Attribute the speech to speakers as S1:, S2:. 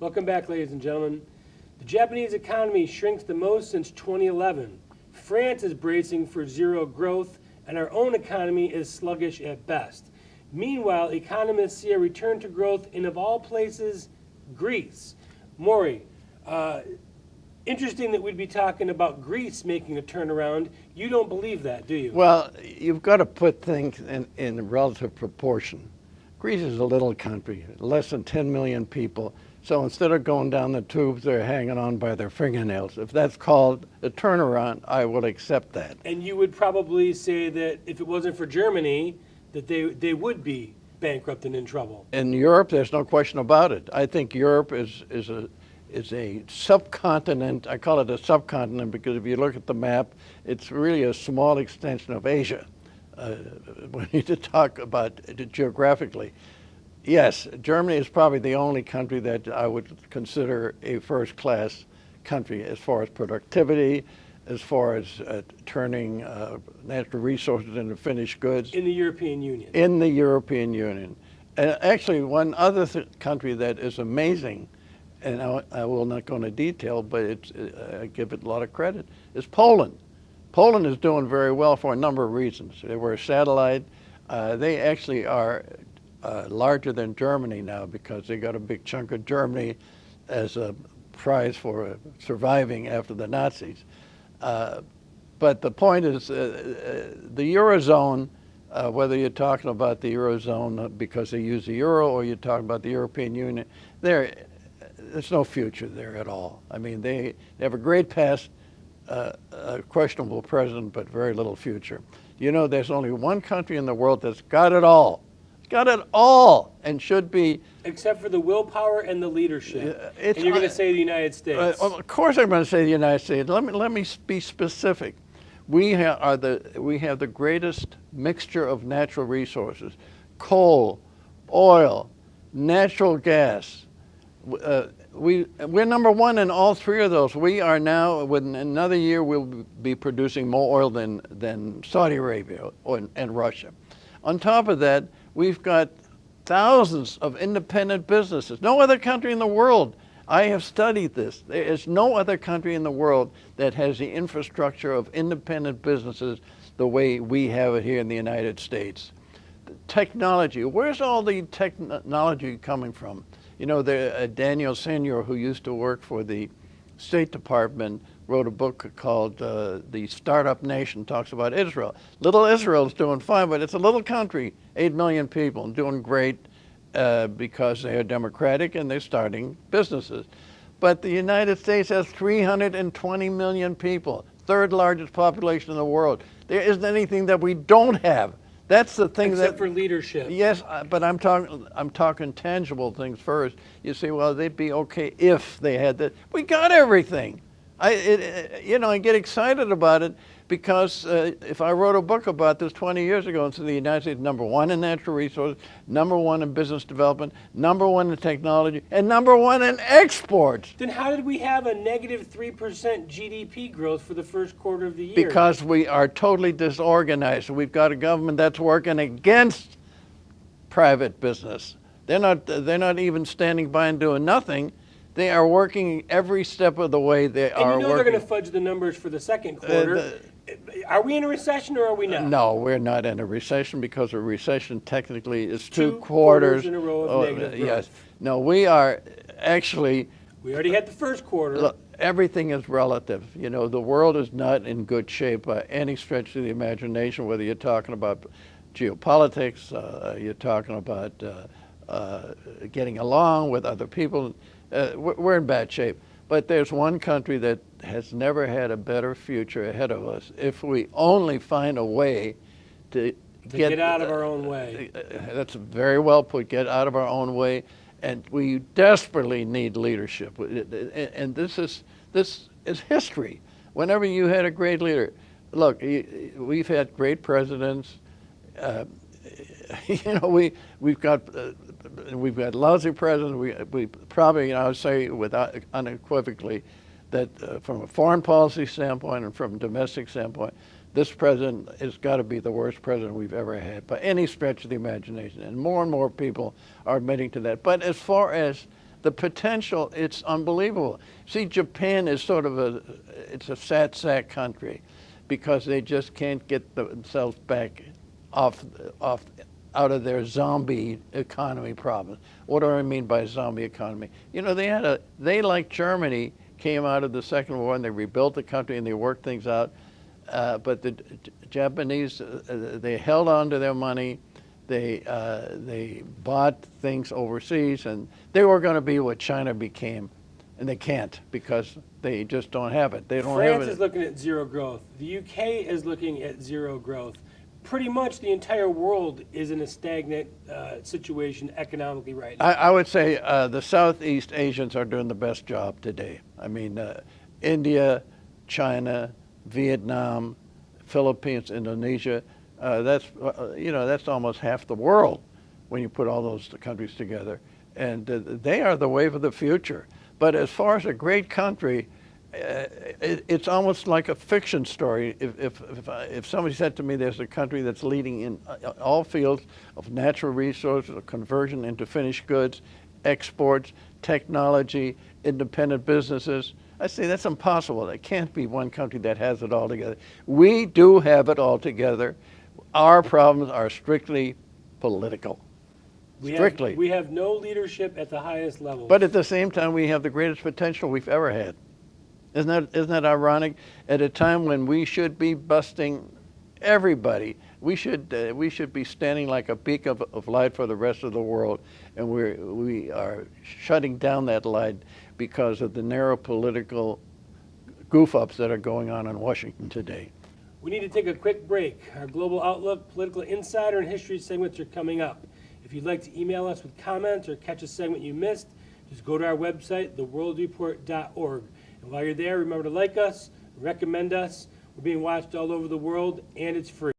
S1: Welcome back, ladies and gentlemen. The Japanese economy shrinks the most since 2011. France is bracing for zero growth, and our own economy is sluggish at best. Meanwhile, economists see a return to growth in, of all places, Greece. Maury, interesting that we'd be talking about Greece making a turnaround. You don't believe that, do you?
S2: Well, you've got to put things in relative proportion. Greece is a little country, less than 10 million people. So instead of going down the tubes, they're hanging on by their fingernails. If that's called a turnaround, I would accept that.
S1: And you would probably say that if it wasn't for Germany, that they would be bankrupt and in trouble.
S2: In Europe, there's no question about it. I think Europe is a subcontinent. I call it a subcontinent because if you look at the map, it's really a small extension of Asia. We need to talk about it geographically. Yes, Germany is probably the only country that I would consider a first-class country as far as productivity, as far as turning natural resources into finished goods.
S1: In the European Union.
S2: In the European Union. And actually, one other country that is amazing, and I will not go into detail, but I give it a lot of credit, is Poland. Poland is doing very well for a number of reasons. They were a satellite. They actually are larger than Germany now because they got a big chunk of Germany as a prize for surviving after the Nazis. But the point is, the Eurozone, whether you're talking about the Eurozone because they use the euro or you're talking about the European Union, there's no future there at all. I mean, they have a great past, a questionable present, but very little future. You know, there's only one country in the world that's got it all. Got it all, and should be.
S1: Except for the willpower and the leadership. And you're going to say the United States.
S2: Of course I'm going to say the United States. Let me be specific. We have the greatest mixture of natural resources: coal, oil, natural gas. We're number one in all three of those. We are now, within another year, we'll be producing more oil than Saudi Arabia and Russia. On top of that, we've got thousands of independent businesses. No other country in the world. I have studied this. There is no other country in the world that has the infrastructure of independent businesses the way we have it here in the United States. The technology, where's all the technology coming from? You know, Daniel Senior, who used to work for the State Department, wrote a book called The Startup Nation, talks about Israel. Little Israel is doing fine, but it's a little country, 8 million people, doing great because they are democratic and they're starting businesses. But the United States has 320 million people, third largest population in the world. There isn't anything that we don't have. That's the thing.
S1: Except for leadership.
S2: Yes, but I'm talking tangible things first. You say, well, they'd be okay if they had that. We got everything. I get excited about it because if I wrote a book about this 20 years ago and said the United States number one in natural resources, number one in business development, number one in technology, and number one in exports.
S1: Then how did we have a negative 3% GDP growth for the first quarter of the year?
S2: Because we are totally disorganized. We've got a government that's working against private business. They're not even standing by and doing nothing. They are working every step of the way. They are working.
S1: They're going to fudge the numbers for the second quarter. Are we in a recession or are we not?
S2: No, we're not in a recession because a recession technically is two quarters
S1: in a row of negative growth.
S2: Yes. No, we are actually.
S1: We already had the first quarter.
S2: Look, everything is relative. You know, the world is not in good shape by any stretch of the imagination, whether you're talking about geopolitics, you're talking about getting along with other people. We're in bad shape. But there's one country that has never had a better future ahead of us if we only find a way to get
S1: out of our own way.
S2: That's very well put, get out of our own way. And we desperately need leadership. And this is history. Whenever you had a great leader, look, we've had great presidents. We've got lousy presidents. We probably, I would say, without unequivocally, that from a foreign policy standpoint and from a domestic standpoint, this president has got to be the worst president we've ever had by any stretch of the imagination. And more people are admitting to that. But as far as The potential, it's unbelievable. See, Japan is sort of it's a sad sack country because they just can't get themselves back off out of their zombie economy problems. What do I mean by zombie economy? You know, they like Germany came out of the Second War and they rebuilt the country and they worked things out. But the Japanese, they held on to their money. They bought things overseas, and they were going to be what China became, and they can't because they just don't have it. They don't have it.
S1: France is looking at zero growth. The UK is looking at zero growth. Pretty much the entire world is in a stagnant situation economically right now.
S2: I would say the Southeast Asians are doing the best job today. I mean, India, China, Vietnam, Philippines, Indonesia. That's almost half the world when you put all those countries together. And they are the wave of the future. But as far as a great country, it's almost like a fiction story. If somebody said to me there's a country that's leading in all fields of natural resources, conversion into finished goods, exports, technology, independent businesses, I say that's impossible. There can't be one country that has it all together. We do have it all together. Our problems are strictly political.
S1: We have no leadership at the highest level.
S2: But at the same time, we have the greatest potential we've ever had. Isn't that ironic? At a time when we should be busting everybody, we should be standing like a beacon of light for the rest of the world, and we are shutting down that light because of the narrow political goof-ups that are going on in Washington today.
S1: We need to take a quick break. Our Global Outlook, Political Insider, and History segments are coming up. If you'd like to email us with comments or catch a segment you missed, just go to our website, theworldreport.org. And while you're there, remember to like us, recommend us. We're being watched all over the world, and it's free.